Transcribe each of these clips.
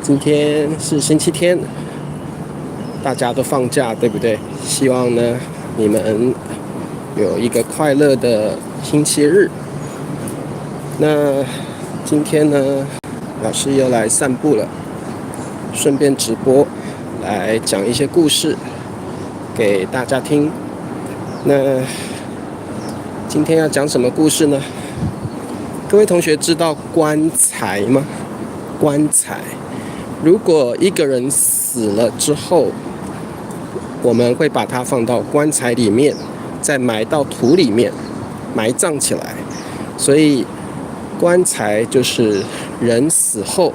今天是星期天，大家都放假，对不对？希望呢，你们有一个快乐的星期日。那今天呢，老师又来散步了，顺便直播来讲一些故事给大家听。那今天要讲什么故事呢？各位同学知道棺材吗？棺材，如果一个人死了之后，我们会把它放到棺材里面，再埋到土里面，埋葬起来。所以棺材就是人死后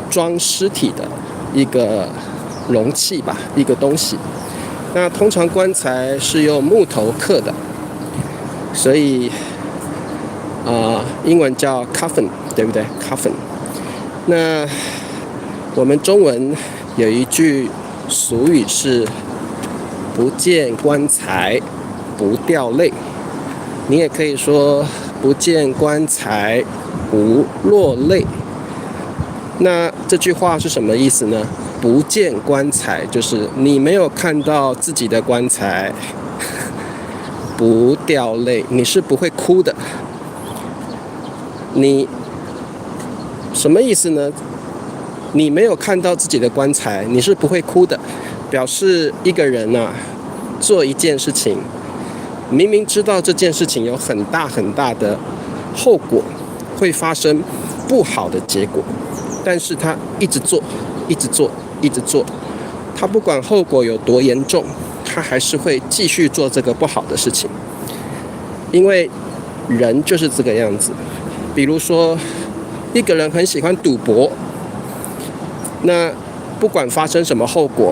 装尸体的一个容器吧，一个东西。那通常棺材是用木头刻的，所以英文叫 coffin， 对不对 ？coffin。那我们中文有一句俗语是"不见棺材不掉泪"，你也可以说"不见棺材不落泪"。那这句话是什么意思呢？不见棺材就是你没有看到自己的棺材，不掉泪，你是不会哭的。你什么意思呢？你没有看到自己的棺材，你是不会哭的，表示一个人做一件事情，明明知道这件事情有很大很大的后果，会发生不好的结果，但是他一直做，一直做，一直做，他不管后果有多严重，他还是会继续做这个不好的事情。因为人就是这个样子。比如说一个人很喜欢赌博，那不管发生什么后果，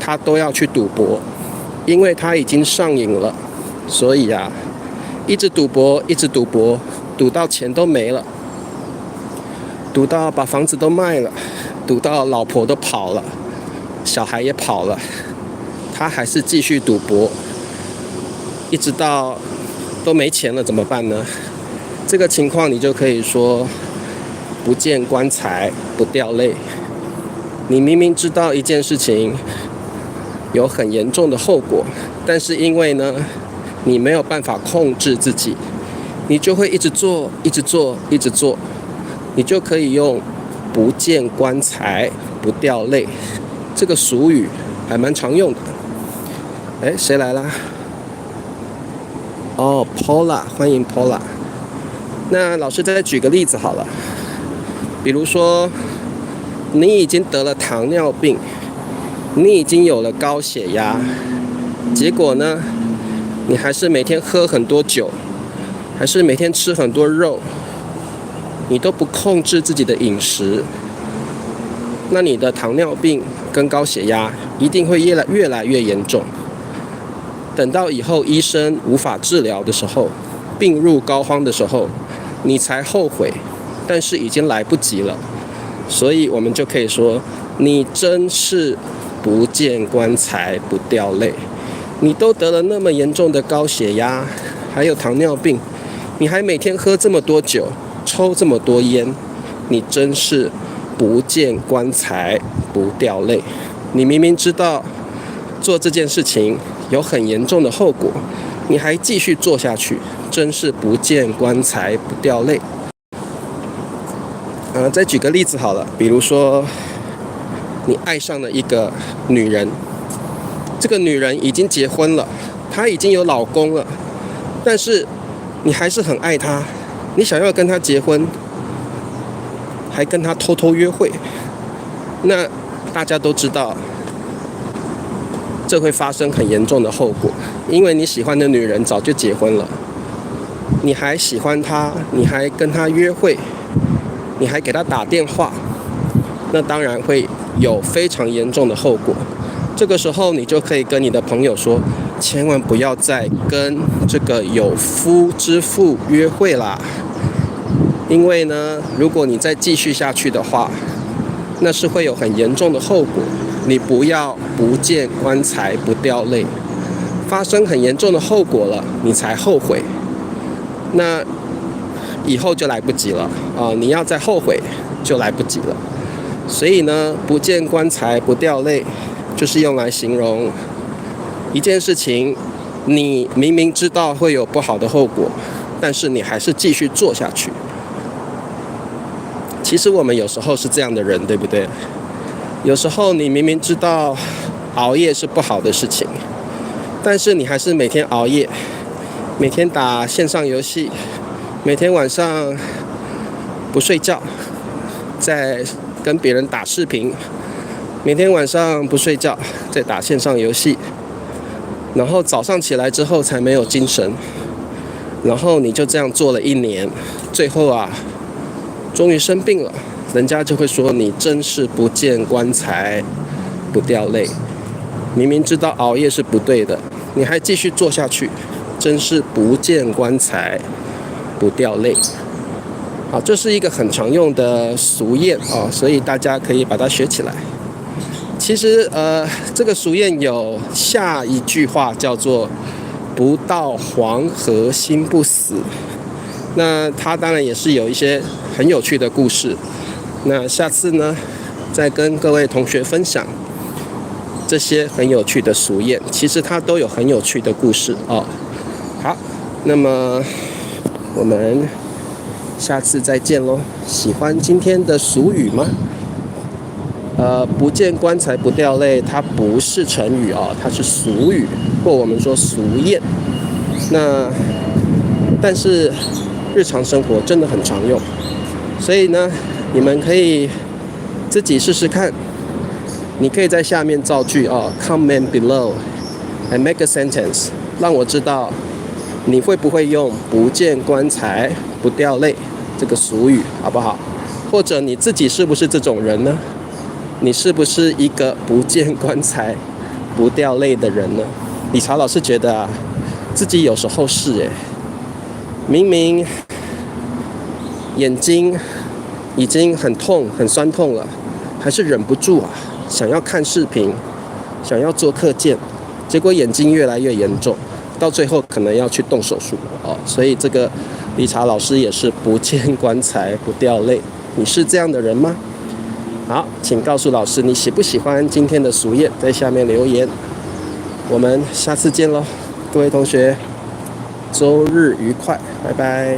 他都要去赌博，因为他已经上瘾了。所以一直赌博，一直赌博，赌到钱都没了，赌到把房子都卖了，赌到老婆都跑了，小孩也跑了，他还是继续赌博，一直到都没钱了，怎么办呢？这个情况你就可以说不见棺材不掉泪。你明明知道一件事情有很严重的后果，但是因为呢你没有办法控制自己，你就会一直做，一直做，一直做。你就可以用不见棺材不掉泪这个俗语，还蛮常用的。谁来啦？Paula， 欢迎 Paula。那老师再举个例子好了，比如说你已经得了糖尿病，你已经有了高血压，结果呢你还是每天喝很多酒，还是每天吃很多肉，你都不控制自己的饮食，那你的糖尿病跟高血压一定会越来越严重。等到以后医生无法治疗的时候，病入膏肓的时候，你才后悔，但是已经来不及了。所以我们就可以说，你真是不见棺材不掉泪。你都得了那么严重的高血压，还有糖尿病，你还每天喝这么多酒，抽这么多烟，你真是不见棺材不掉泪。你明明知道做这件事情有很严重的后果，你还继续做下去，真是不见棺材不掉泪。再举个例子好了，比如说你爱上了一个女人，这个女人已经结婚了，她已经有老公了，但是你还是很爱她，你想要跟她结婚，还跟她偷偷约会。那大家都知道这会发生很严重的后果，因为你喜欢的女人早就结婚了，你还喜欢她，你还跟她约会，你还给她打电话，那当然会有非常严重的后果。这个时候你就可以跟你的朋友说，千万不要再跟这个有夫之妇约会啦，因为呢如果你再继续下去的话，那是会有很严重的后果。你不要不见棺材不掉泪，发生很严重的后果了你才后悔，那以后就来不及了你要再后悔就来不及了。所以呢，不见棺材不掉泪，就是用来形容一件事情，你明明知道会有不好的后果，但是你还是继续做下去。其实我们有时候是这样的人，对不对？有时候你明明知道熬夜是不好的事情，但是你还是每天熬夜，每天打线上游戏，每天晚上不睡觉，在跟别人打视频，每天晚上不睡觉，在打线上游戏，然后早上起来之后才没有精神，然后你就这样做了1年，最后啊，终于生病了，人家就会说你真是不见棺材不掉泪。明明知道熬夜是不对的，你还继续做下去，真是不见棺材不掉泪。好，这是一个很常用的俗谚啊，所以大家可以把它学起来。其实这个俗谚有下一句话叫做“不到黄河心不死”。那它当然也是有一些很有趣的故事。那下次呢，再跟各位同学分享这些很有趣的俗谚，其实它都有很有趣的故事哦。好，那么我们下次再见咯。喜欢今天的俗语吗？不见棺材不掉泪，它不是成语哦，它是俗语，或我们说俗谚。那但是日常生活真的很常用，所以呢，你们可以自己试试看。你可以在下面造句哦 ，comment below and make a sentence， 让我知道你会不会用“不见棺材不掉泪”这个俗语，好不好？或者你自己是不是这种人呢？你是不是一个不见棺材不掉泪的人呢？理查老师觉得啊，自己有时候是明明眼睛已经很痛很酸痛了，还是忍不住啊，想要看视频，想要做课件，结果眼睛越来越严重，到最后可能要去动手术哦。所以这个理查老师也是不见棺材不掉泪。你是这样的人吗？好，请告诉老师你喜不喜欢今天的俗谚，在下面留言。我们下次见咯，各位同学，周日愉快，拜拜。